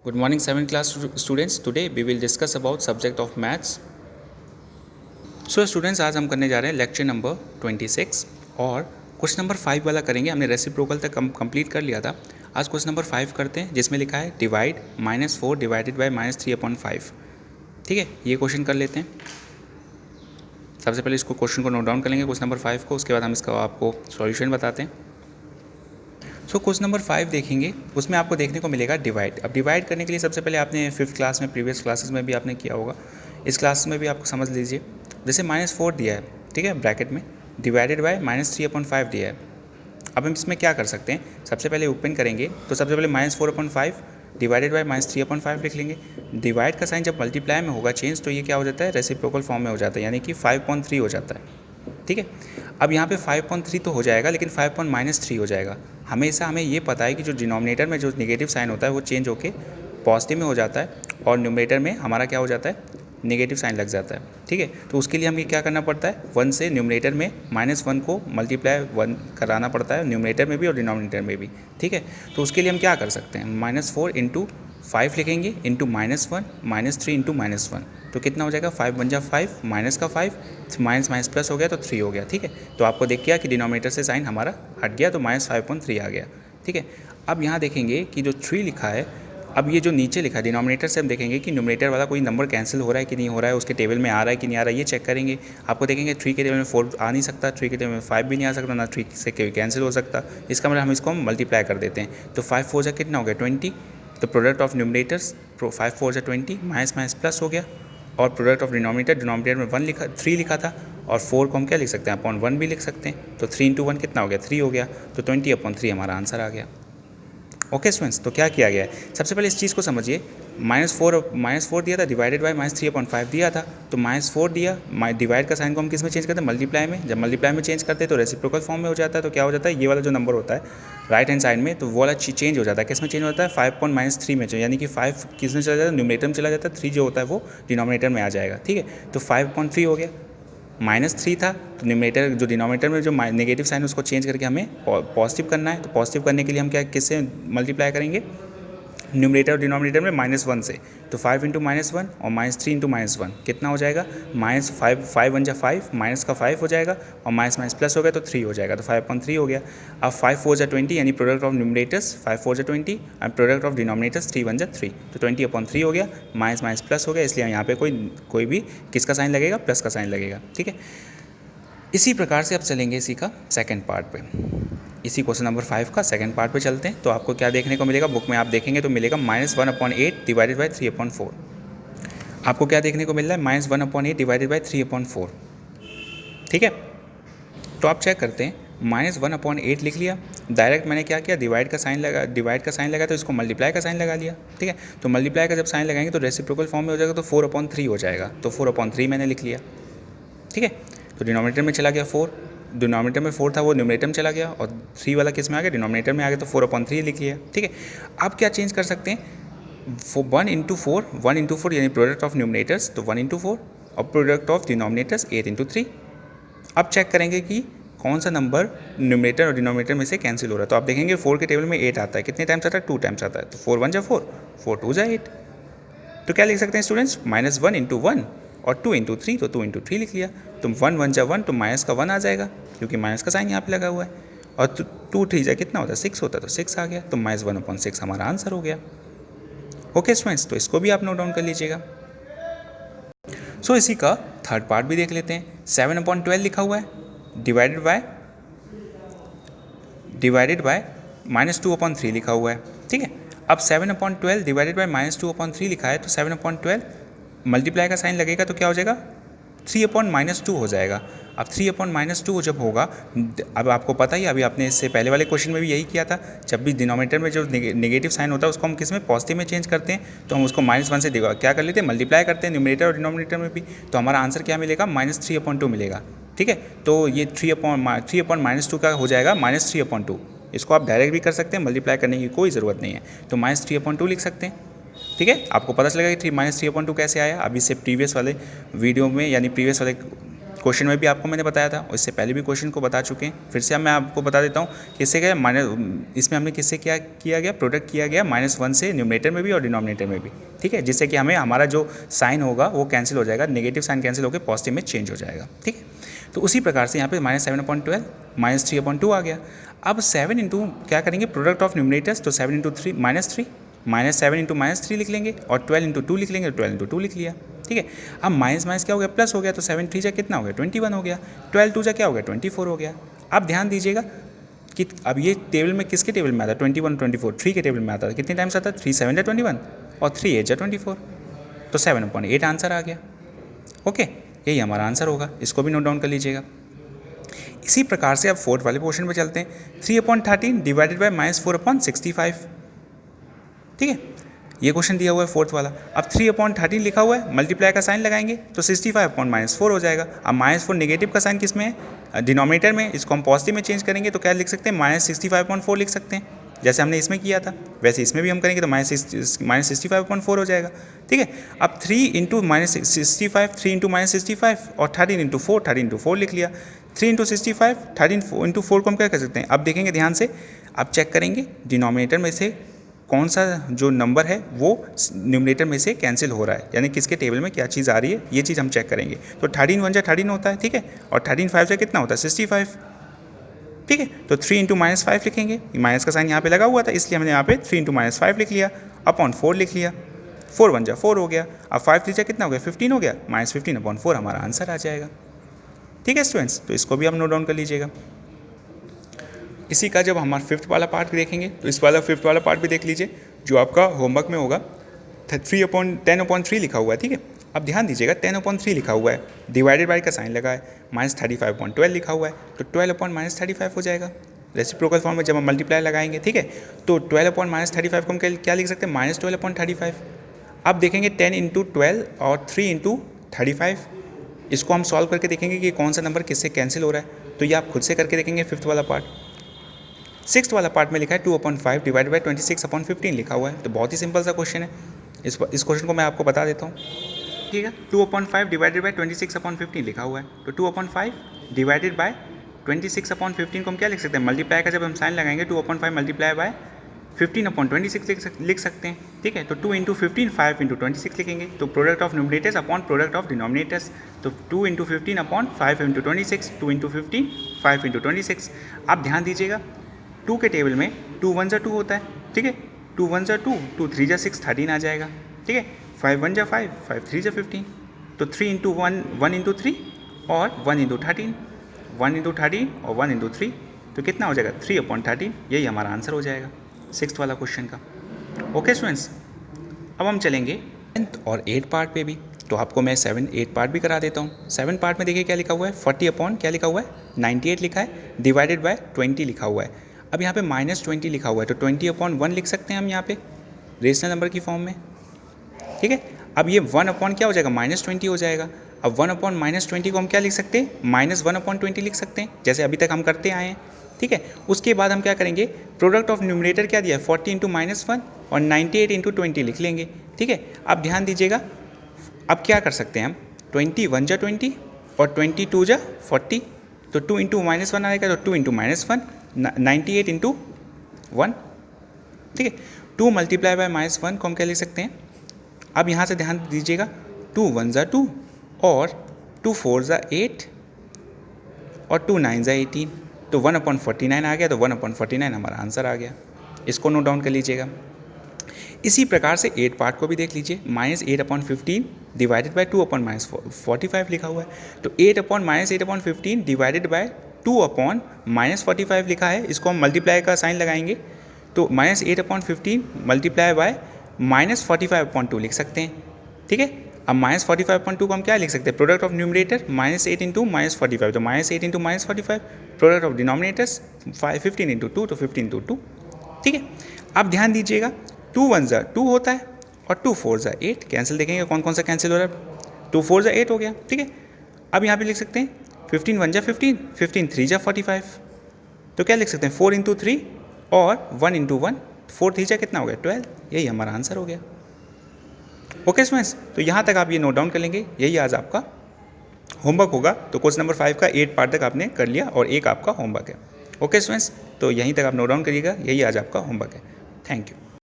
Good morning 7th class students. Today we will discuss about subject of maths. So students, आज हम करने जा रहे हैं लेक्चर नंबर 26 और क्वेश्चन नंबर 5 वाला करेंगे. हमने रेसिप्रोकल तक कंप्लीट कर लिया था. आज क्वेश्चन नंबर 5 करते हैं जिसमें लिखा है डिवाइड -4 डिवाइडेड बाय -3/5. ठीक है, ये क्वेश्चन कर लेते हैं. सबसे पहले इसको क्वेश्चन को नोट डाउन कर लेंगे क्वेश्चन नंबर 5 को, उसके बाद हम इसका आपको सॉल्यूशन बताते हैं. सो क्वेश्चन नंबर 5 देखेंगे, उसमें आपको देखने को मिलेगा डिवाइड. अब डिवाइड करने के लिए सबसे पहले आपने 5th क्लास में, प्रीवियस क्लासेस में भी आपने किया होगा, इस क्लास में भी आपको समझ लीजिए. जैसे -4 दिया है, ठीक है, ब्रैकेट में डिवाइडेड बाय -3/5 दिया है. अब हम इसमें क्या कर सकते हैं, सबसे पहले ओपन करेंगे तो सबसे पहले -4/5 डिवाइडेड बाय -3/5 लिख लेंगे. डिवाइड का साइन जब मल्टीप्लाई में होगा चेंज तो ये क्या हो जाता है, रेसिप्रोकल फॉर्म में हो जाता है, यानी कि 5.3 हो जाता है. ठीक है, अब यहाँ पे 5.3 तो हो जाएगा लेकिन 5.-3 हो जाएगा. हमेशा हमें ये पता है कि जो डिनोमिनेटर में जो नेगेटिव साइन होता है वो चेंज होके पॉजिटिव में हो जाता है और न्यूमरेटर में हमारा क्या हो जाता है, नेगेटिव साइन लग जाता है. ठीक है, तो उसके लिए हमें क्या करना पड़ता है, 1 से न्यूमरेटर में -1 को मल्टीप्लाई 1 कराना पड़ता है, न्यूमरेटर में भी और डिनोमिनेटर में भी. ठीक है, तो उसके लिए हम क्या कर सकते हैं, -4 × 5 लिखेंगे इंटू -1 -3 इंटू -1. तो कितना हो जाएगा, 5 × 5 माइनस का 5 माइनस प्लस हो गया तो 3 हो गया. ठीक है, तो आपको देख गया कि डिनोमिनेटर से साइन हमारा हट गया तो -5.3 आ गया. ठीक है, अब यहाँ देखेंगे कि जो 3 लिखा है, अब ये जो नीचे लिखा है डिनोमिनेटर से हम देखेंगे कि न्यूमरेटर वाला कोई नंबर कैंसिल हो रहा है कि नहीं हो रहा है, उसके टेबल में आ रहा है कि नहीं आ रहा है, ये चेक करेंगे. आपको देखेंगे 3 के टेबल में 4 आ नहीं सकता, 3 के टेबल में 5 भी नहीं आ सकता, ना 3 से कैंसिल हो सकता. इसका मतलब हम इसको मल्टीप्लाई कर देते हैं. तो 5 4 जा कितना हो गया, 20. तो प्रोडक्ट ऑफ न्यूमरेटर्स 5 4 जा 20, माइनस प्लस हो गया. और प्रोडक्ट ऑफ डिनोमिनेटर में 3 लिखा था और 4 को हम क्या लिख सकते हैं, अपॉन 1 भी लिख सकते हैं. तो 3 × 1 कितना हो गया, 3 हो गया. तो 20/3 हमारा आंसर आ गया. ओके स्टूडेंट्स, तो क्या किया गया है, सबसे पहले इस चीज़ को समझिए. -4 दिया था डिवाइडेड बाय -3/5 दिया था, तो -4 दिया, डिवाइड का साइन को हम किस में चेंज करते हैं, मल्टीप्लाई में. जब मल्टीप्लाई में चेंज करते हैं तो रेसिप्रोकल फॉर्म में हो जाता है. तो क्या हो जाता है, ये वाला जो नंबर होता है राइट हैंड साइड में, तो वो वाला चेंज हो जाता है. किस में चेंज होता है, 5.-3 में, यानी कि 5 किस में चला जाता है, न्यूमरेटर में चला जाता है, 3 जो होता है वो डिनोमिनेटर में आ जाएगा. ठीक है, तो 5.3 हो गया. -3 था तो न्यूमरेटर जो डिनोमिनेटर में जो नेगेटिव साइन उसको चेंज करके हमें पॉजिटिव करना है. तो पॉजिटिव करने के लिए हम क्या किससे मल्टीप्लाई करेंगे, न्यूमरेटर और डिनोमिनेटर में -1 से. तो 5 × -1 और -3 × -1 कितना हो जाएगा, -5 5 × 5 माइनस का 5 हो जाएगा और माइनस प्लस हो गया तो 3 हो जाएगा. तो 5.3 हो गया. अब 5 4 जा 20, यानी प्रोडक्ट ऑफ न्यूमरेटर्स 5 4 जा 20 एंड प्रोडक्ट ऑफ डिनोमिनेटर्स 3 1 जा 3. तो 20/3 हो गया, माइनस प्लस हो गया, इसलिए यहाँ पे कोई भी किसका साइन लगेगा, प्लस का साइन लगेगा. ठीक है, इसी प्रकार से अब चलेंगे इसी का सेकंड पार्ट पे. इसी क्वेश्चन नंबर 5 का सेकंड पार्ट पे चलते हैं. तो आपको क्या देखने को मिलेगा, बुक में आप देखेंगे तो मिलेगा -1/8 डिवाइडेड बाय 3/4. आपको क्या देखने को मिल रहा है, -1/8 डिवाइडेड बाय 3/4. ठीक है, तो आप चेक करते हैं, -1/8 लिख लिया. डायरेक्ट मैंने क्या किया, डिवाइड का साइन लगा तो इसको मल्टीप्लाई का साइन लगा लिया. ठीक है, तो मल्टीप्लाई का जब साइन लगाएंगे तो रेसिप्रोकल फॉर्म में हो जाएगा, तो 4/3 हो जाएगा. तो 4/3 मैंने लिख लिया. ठीक है, तो डिनोमिनेटर में चला गया 4, डिनोमिनेटर में 4 था वो न्यूमरेटर में चला गया और 3 वाला किस में आ गया, डिनोमिनेटर में आ गया. तो 4/3 लिख लिया. ठीक है, अब क्या चेंज कर सकते हैं, 1 × 4 यानी प्रोडक्ट ऑफ न्यूमरेटर्स, तो 1 × 4 और प्रोडक्ट ऑफ डिनोमिनेटर्स 8 × 3. अब चेक करेंगे कि कौन सा नंबर न्यूमरेटर और डिनोमिनेटर में से कैंसिल हो रहा है. तो आप देखेंगे 4 के टेबल में 8 आता है, कितने टाइम्स आता है, 2 टाइम्स आता है. तो 4 1 जा 4, 4 2 जा 8. तो क्या लिख सकते हैं स्टूडेंट्स, -1 × 1 और 2 × 3, तो 2 × 3 लिख लिया. तो 1 1 जा 1, तो माइनस का 1 आ जाएगा क्योंकि माइनस का साइन यहाँ पे लगा हुआ है. और 2 3 जा कितना होता है, 6 होता है, तो 6 आ गया. तो -1/6 हमारा आंसर हो गया. ओके स्टूडेंट्स, तो इसको भी आप नोट डाउन कर लीजिएगा. सो इसी का थर्ड पार्ट भी देख लेते हैं. 7/12 लिखा हुआ है डिवाइडेड बाय -2/3 लिखा हुआ है. ठीक है, अब 7/12 डिवाइडेड बाय -2/3 लिखा है, तो 7/12 मल्टीप्लाई का साइन लगेगा तो क्या हो जाएगा, 3/-2 हो जाएगा. अब 3/-2 जब होगा, अब आपको पता ही, अभी आपने इससे पहले वाले क्वेश्चन में भी यही किया था, जब भी डिनोमिनेटर में जो नेगेटिव साइन होता है उसको हम किस में, पॉजिटिव में चेंज करते हैं. तो हम उसको -1 से क्या कर लेते हैं, मल्टीप्लाई करते हैं न्यूमरेटर और डिनोमिनेटर में भी. तो हमारा आंसर क्या मिलेगा, -3/2 मिलेगा. ठीक है, तो ये 3/-2 का हो जाएगा -3/2. इसको आप डायरेक्ट भी कर सकते हैं, मल्टीप्लाई करने की कोई ज़रूरत नहीं है. तो -3/2 लिख सकते हैं. ठीक है, आपको पता चलेगा कि -3/2 कैसे आया. अभी से प्रीवियस वाले वीडियो में, यानी प्रीवियस वाले क्वेश्चन में भी आपको मैंने बताया था और इससे पहले भी क्वेश्चन को बता चुके हैं। फिर से मैं आपको बता देता हूँ कि इससे क्या इसमें हमने किससे क्या किया गया, प्रोडक्ट किया गया -1 से न्यूमरेटर में भी और डिनोमिनेटर में भी, ठीक है, जिससे कि हमें हमारा जो साइन होगा वो कैंसिल हो जाएगा, नेगेटिव साइन कैंसिल होकर पॉजिटिव में चेंज हो जाएगा, ठीक है। तो उसी प्रकार से यहाँ पे -7/12 -3/2 आ गया। अब 7 इंटू क्या करेंगे, प्रोडक्ट ऑफ न्यूमरेटर्स, तो 7 इंटू 3 -3, -7 इंटू -3 लिख लेंगे और 12 इंटू 2 लिख लेंगे, 12 इंटू 2 लिख लिया, ठीक है। अब माइनस माइनस क्या हो गया, प्लस हो गया, तो 7 3 जा कितना हो गया, 21 हो गया, 12 2 जा क्या हो गया, 24 हो गया। अब ध्यान दीजिएगा कि अब ये टेबल में किसके टेबल में आता है, 21 24 3 के टेबल में आता है, कितने टाइम्स आता है, 3 7 जा 21 और 3 8 जा 24, तो 7/8 आंसर आ गया। ओके, यही हमारा आंसर होगा, इसको भी नोट डाउन कर लीजिएगा। इसी प्रकार से अब फोर्थ वाले पोर्शन पे चलते हैं। 3/13 डिवाइडेड बाय -4/65, ठीक है, ये क्वेश्चन दिया हुआ है फोर्थ वाला। अब 3/13 लिखा हुआ है, मल्टीप्लाई का साइन लगाएंगे तो 65/-4 हो जाएगा। अब -4 नेगेटिव का साइन किस में है, डिनोमिनेटर में, इसको हम पॉजिटिव में चेंज करेंगे तो क्या लिख सकते हैं, -65/4 लिख सकते हैं, जैसे हमने इसमें किया था वैसे इसमें भी हम करेंगे तो -65/4 हो जाएगा, ठीक है। अब 3 इंटू -65, 3 इंटू -65 और 13 इंटू 4, 13 इंटू 4 लिख लिया। 3 इंटू 65, 13 इंटू 4 को हम क्या कर सकते हैं, अब देखेंगे ध्यान से, अब चेक करेंगे डिनोमिनेटर में से कौन सा जो नंबर है वो न्यूमरेटर में से कैंसिल हो रहा है, यानी किसके टेबल में क्या चीज़ आ रही है, ये चीज़ हम चेक करेंगे। तो 13 1 जा 13 होता है, ठीक है, और 13 5 जा कितना होता है, 65, ठीक है। तो 3 इंटू -5 लिखेंगे, माइनस का साइन यहाँ पे लगा हुआ था इसलिए हमने यहाँ पे 3 इंटू -5 लिख लिया, अपॉन 4 लिख लिया, 4 1 जा 4 हो गया। अब 5 3 जा कितना हो गया, 15 हो गया, -15/4 हमारा आंसर आ जाएगा, ठीक है स्टूडेंट्स। तो इसको भी आप नोट डाउन कर लीजिएगा। इसी का जब हमारा फिफ्थ वाला पार्ट देखेंगे तो इस वाला फिफ्थ वाला पार्ट भी देख लीजिए, जो आपका होमवर्क में होगा। 10/3 लिखा हुआ है, ठीक है। अब ध्यान दीजिएगा 10/3 लिखा हुआ है, डिवाइडेड बाई का साइन लगा है, -35/12 लिखा हुआ है, तो 12/-35 हो जाएगा। रेसिप्रोकल फॉर्म में जब हम मल्टीप्लाई लगाएंगे, ठीक है, तो 12/-35 को हम क्या लिख सकते हैं, -12/35। अब देखेंगे 10 इंटू 12 और 3 इंटू 35, इसको हम सॉल्व करके देखेंगे कि कौन सा नंबर किससे कैंसिल हो रहा है, तो ये आप खुद से करके देखेंगे। फिफ्थ वाला पार्ट, सिक्स्थ वाला पार्ट में लिखा है 2/5 डिवाइडेड बाई 26/15 लिखा हुआ है, तो बहुत ही सिंपल सा क्वेश्चन है। इस क्वेश्चन को मैं आपको बता देता हूँ, ठीक है। 2/5 डिवाइडेड बाई 26/15 लिखा हुआ है, तो 2/5 डिवाइडेड बाई 26/15 को हम क्या लिख सकते हैं, मल्टीप्लाई का जब हम साइन लगाएंगे 2/5 मल्टीप्लाई बाय 15/26 लिख सकते हैं, ठीक है। तो 2 इंटू 15 5 इंटू 26 लिखेंगे, तो product of numerators upon product of denominators, तो 2 into 15 upon 5 into 26, 2 into 15 5 into 26। आप ध्यान दीजिएगा 2 के टेबल में 2 1 जा 2 होता है, ठीक है, 2 1 जा 2, 2 3 जा 6 13 आ जाएगा, ठीक है, 5 1 जा 5, 5 3 जा 15, तो 3 इंटू 1 1 इंटू 3 और 1 इंटू 13, 1 इंटू 13 और 1 इंटू 3, तो कितना हो जाएगा 3/13, यही हमारा आंसर हो जाएगा सिक्स्थ वाला क्वेश्चन का। ओके स्टूडेंट्स, अब हम चलेंगे 10th और 8th पार्ट पे भी, तो आपको मैं 7 8 पार्ट भी करा देता हूँ। 7 पार्ट में देखिए क्या लिखा हुआ है, 40 अपॉन क्या लिखा हुआ है, 98 लिखा है, डिवाइडेड बाय 20 लिखा हुआ है। अब यहाँ पे -20 लिखा हुआ है, तो 20/1 लिख सकते हैं हम यहाँ पे रेशनल नंबर की फॉर्म में, ठीक है। अब ये 1 अपॉन क्या हो जाएगा, -20 हो जाएगा। अब 1 अपॉन -20 को हम क्या लिख सकते हैं, -1/20 लिख सकते हैं, जैसे अभी तक हम करते आए हैं, ठीक है। उसके बाद हम क्या करेंगे, प्रोडक्ट ऑफ न्यूमरेटर क्या दिया है, 40 इंटू -1 और 98 इंटू 20 लिख लेंगे, ठीक है। अब ध्यान दीजिएगा, अब क्या कर सकते हैं हम, 20 1 जा 20 और 20 2 जा 40, तो 2 इंटू -1 आएगा, तो 2 इंटू -1 98 इंटू 1, ठीक है। 2 मल्टीप्लाई बाय -1 को हम क्या लिख सकते हैं, अब यहाँ से ध्यान दीजिएगा 2 1 जा 2 और 2 4 जा 8 और 2 9 जा 18, तो 1/49 आ गया, तो 1/49 हमारा आंसर आ गया। इसको नोट डाउन कर लीजिएगा। इसी प्रकार से 8 पार्ट को भी देख लीजिए, -8/15 डिवाइडेड बाय 2/-45 लिखा हुआ है, तो 8/-8/15 डिवाइडेड बाय 2/-45 लिखा है, इसको हम मल्टीप्लाई का साइन लगाएंगे, तो -8/15 मल्टीप्लाई बाय -45/2 लिख सकते हैं, ठीक है। अब -45/2 को हम क्या लिख सकते हैं, प्रोडक्ट ऑफ न्यूमरेटर -8 इंटू -45, तो -8 into -45, product of denominators 15 into 2, तो 15 इंटू 2, ठीक है। अब ध्यान दीजिएगा 2 1 जा 2 होता है और 2 4 जा 8, कैंसिल देखेंगे कौन कौन सा कैंसिल हो रहा है, 2 4 जा 8 हो गया, ठीक है। अब यहाँ पे लिख सकते हैं 15 1 जा 15, 15 3 जा 45, तो क्या लिख सकते हैं 4 इंटू 3 और 1 इंटू 1, 4 3 जा कितना हो गया 12, यही हमारा आंसर हो गया। ओके स्टूडेंट्स, तो यहाँ तक आप ये नोट डाउन कर लेंगे, यही आज आपका होमवर्क होगा तो क्वेश्चन नंबर 5 का 8 पार्ट तक आपने कर लिया और एक आपका होमवर्क है। ओके स्टूडेंट्स, तो यहीं तक आप नोट डाउन करिएगा, यही आज आपका होमवर्क है। Thank you.